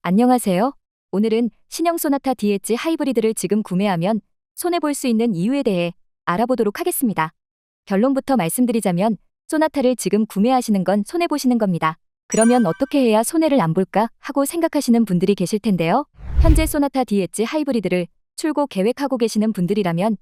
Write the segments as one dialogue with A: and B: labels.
A: 안녕하세요. 오늘은 신형 소나타 DH 하이브리드를 지금 구매하면 손해볼 수 있는 이유에 대해 알아보도록 하겠습니다. 결론부터 말씀드리자면 소나타를 지금 구매하시는 건 손해보시는 겁니다. 그러면 어떻게 해야 손해를 안 볼까 하고 생각하시는 분들이 계실 텐데요. 현재 소나타 DH 하이브리드를 출고 계획하고 계시는 분들이라면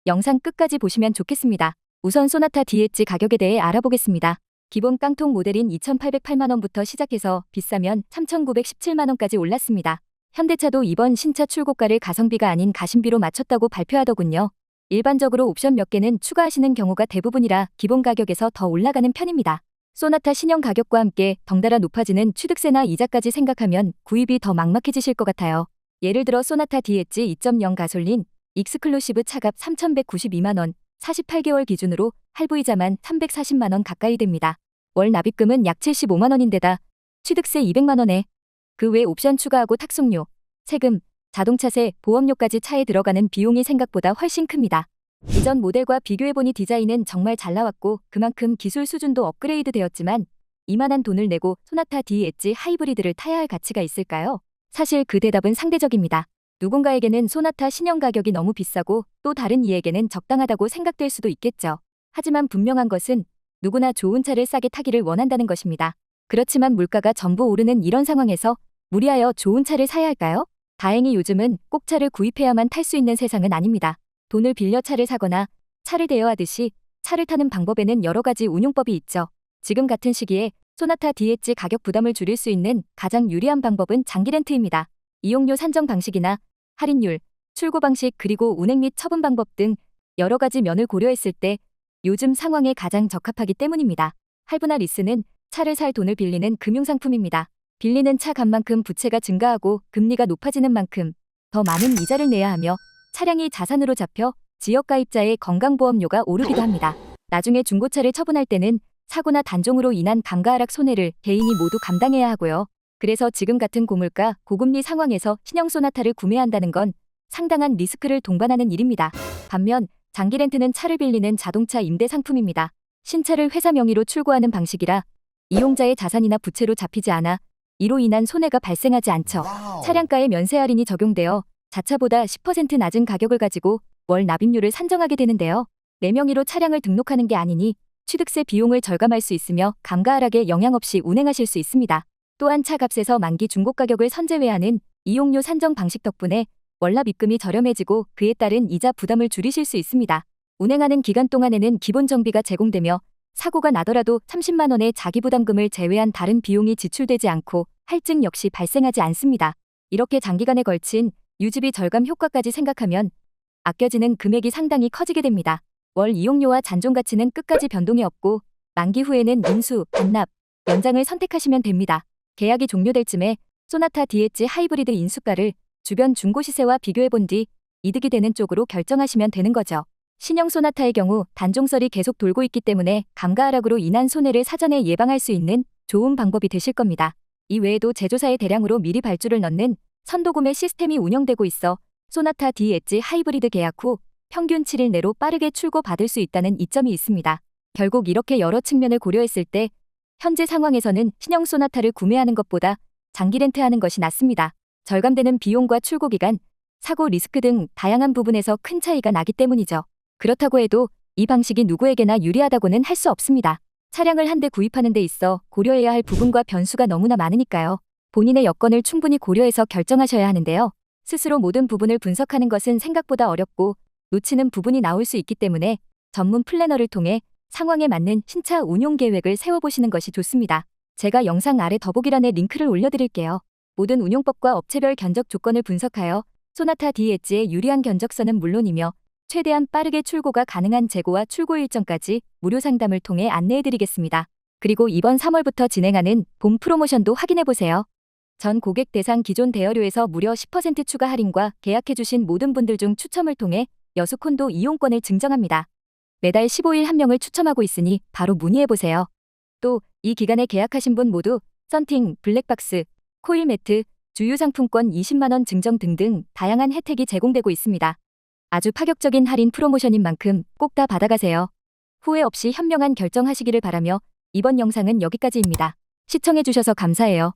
A: 영상 끝까지 보시면 좋겠습니다. 우선 소나타 DH 가격에 대해 알아보겠습니다. 기본 깡통 모델인 2,808만원부터 시작해서 비싸면 3,917만원까지 올랐습니다. 현대차도 이번 신차 출고가를 가성비가 아닌 가심비로 맞췄다고 발표하더군요. 일반적으로 옵션 몇 개는 추가하시는 경우가 대부분이라 기본 가격에서 더 올라가는 편입니다. 소나타 신형 가격과 함께 덩달아 높아지는 취득세나 이자까지 생각하면 구입이 더 막막해지실 것 같아요. 예를 들어 소나타 DH 2.0 가솔린 익스클루시브 차값 3,192만원, 48개월 기준으로 할부이자만 340만원 가까이 됩니다. 월 납입금은 약 75만원인데다 취득세 200만원에 그 외 옵션 추가하고 탁송료, 세금, 자동차세, 보험료까지 차에 들어가는 비용이 생각보다 훨씬 큽니다. 이전 모델과 비교해보니 디자인은 정말 잘 나왔고 그만큼 기술 수준도 업그레이드 되었지만 이만한 돈을 내고 소나타 DH 하이브리드를 타야 할 가치가 있을까요? 사실 그 대답은 상대적입니다. 누군가에게는 소나타 신형 가격이 너무 비싸고 또 다른 이에게는 적당하다고 생각될 수도 있겠죠. 하지만 분명한 것은 누구나 좋은 차를 싸게 타기를 원한다는 것입니다. 그렇지만 물가가 전부 오르는 이런 상황에서 무리하여 좋은 차를 사야 할까요? 다행히 요즘은 꼭 차를 구입해야만 탈 수 있는 세상은 아닙니다. 돈을 빌려 차를 사거나 차를 대여하듯이 차를 타는 방법에는 여러 가지 운용법이 있죠. 지금 같은 시기에 소나타 DH 가격 부담을 줄일 수 있는 가장 유리한 방법은 장기 렌트입니다. 이용료 산정 방식이나 할인율, 출고 방식 그리고 운행 및 처분 방법 등 여러 가지 면을 고려했을 때 요즘 상황에 가장 적합하기 때문입니다. 할부나 리스는 차를 살 돈을 빌리는 금융상품입니다. 빌리는 차 값만큼 부채가 증가하고 금리가 높아지는 만큼 더 많은 이자를 내야 하며 차량이 자산으로 잡혀 지역가입자의 건강보험료가 오르기도 합니다. 나중에 중고차를 처분할 때는 사고나 단종으로 인한 감가 하락 손해를 개인이 모두 감당해야 하고요. 그래서 지금 같은 고물가, 고금리 상황에서 신형 소나타를 구매한다는 건 상당한 리스크를 동반하는 일입니다. 반면 장기 렌트는 차를 빌리는 자동차 임대 상품입니다. 신차를 회사 명의로 출고하는 방식이라 이용자의 자산이나 부채로 잡히지 않아 이로 인한 손해가 발생하지 않죠. 차량가에 면세 할인이 적용되어 자차보다 10% 낮은 가격을 가지고 월 납입률을 산정하게 되는데요. 내 명의로 차량을 등록하는 게 아니니 취득세 비용을 절감할 수 있으며 감가 하락에 영향 없이 운행하실 수 있습니다. 또한 차값에서 만기 중고 가격을 선제외하는 이용료 산정 방식 덕분에 월납 입금이 저렴해지고 그에 따른 이자 부담을 줄이실 수 있습니다. 운행하는 기간 동안에는 기본 정비가 제공되며 사고가 나더라도 30만원의 자기부담금을 제외한 다른 비용이 지출되지 않고 할증 역시 발생하지 않습니다. 이렇게 장기간에 걸친 유지비 절감 효과까지 생각하면 아껴지는 금액이 상당히 커지게 됩니다. 월 이용료와 잔존 가치는 끝까지 변동이 없고 만기 후에는 인수, 반납, 연장을 선택하시면 됩니다. 계약이 종료될 쯤에 소나타 DH 하이브리드 인수가를 주변 중고 시세와 비교해본 뒤 이득이 되는 쪽으로 결정하시면 되는 거죠. 신형 소나타의 경우 단종설이 계속 돌고 있기 때문에 감가 하락으로 인한 손해를 사전에 예방할 수 있는 좋은 방법이 되실 겁니다. 이 외에도 제조사에 대량으로 미리 발주를 넣는 선도구매 시스템이 운영되고 있어 소나타 DH 하이브리드 계약 후 평균 7일 내로 빠르게 출고 받을 수 있다는 이점이 있습니다. 결국 이렇게 여러 측면을 고려했을 때 현재 상황에서는 신형 소나타를 구매하는 것보다 장기 렌트하는 것이 낫습니다. 절감되는 비용과 출고 기간, 사고 리스크 등 다양한 부분에서 큰 차이가 나기 때문이죠. 그렇다고 해도 이 방식이 누구에게나 유리하다고는 할 수 없습니다. 차량을 한 대 구입하는 데 있어 고려해야 할 부분과 변수가 너무나 많으니까요. 본인의 여건을 충분히 고려해서 결정하셔야 하는데요. 스스로 모든 부분을 분석하는 것은 생각보다 어렵고 놓치는 부분이 나올 수 있기 때문에 전문 플래너를 통해 상황에 맞는 신차 운용 계획을 세워보시는 것이 좋습니다. 제가 영상 아래 더보기란에 링크를 올려드릴게요. 모든 운용법과 업체별 견적 조건을 분석하여 소나타 DH의 유리한 견적서는 물론이며 최대한 빠르게 출고가 가능한 재고와 출고 일정까지 무료 상담을 통해 안내해드리겠습니다. 그리고 이번 3월부터 진행하는 봄 프로모션도 확인해보세요. 전 고객 대상 기존 대여료에서 무려 10% 추가 할인과 계약해주신 모든 분들 중 추첨을 통해 여수 콘도 이용권을 증정합니다. 매달 15일 1명을 추첨하고 있으니 바로 문의해보세요. 또 이 기간에 계약하신 분 모두 썬팅, 블랙박스, 코일 매트, 주유상품권 20만원 증정 등등 다양한 혜택이 제공되고 있습니다. 아주 파격적인 할인 프로모션인 만큼 꼭 다 받아가세요. 후회 없이 현명한 결정하시기를 바라며 이번 영상은 여기까지입니다. 시청해주셔서 감사해요.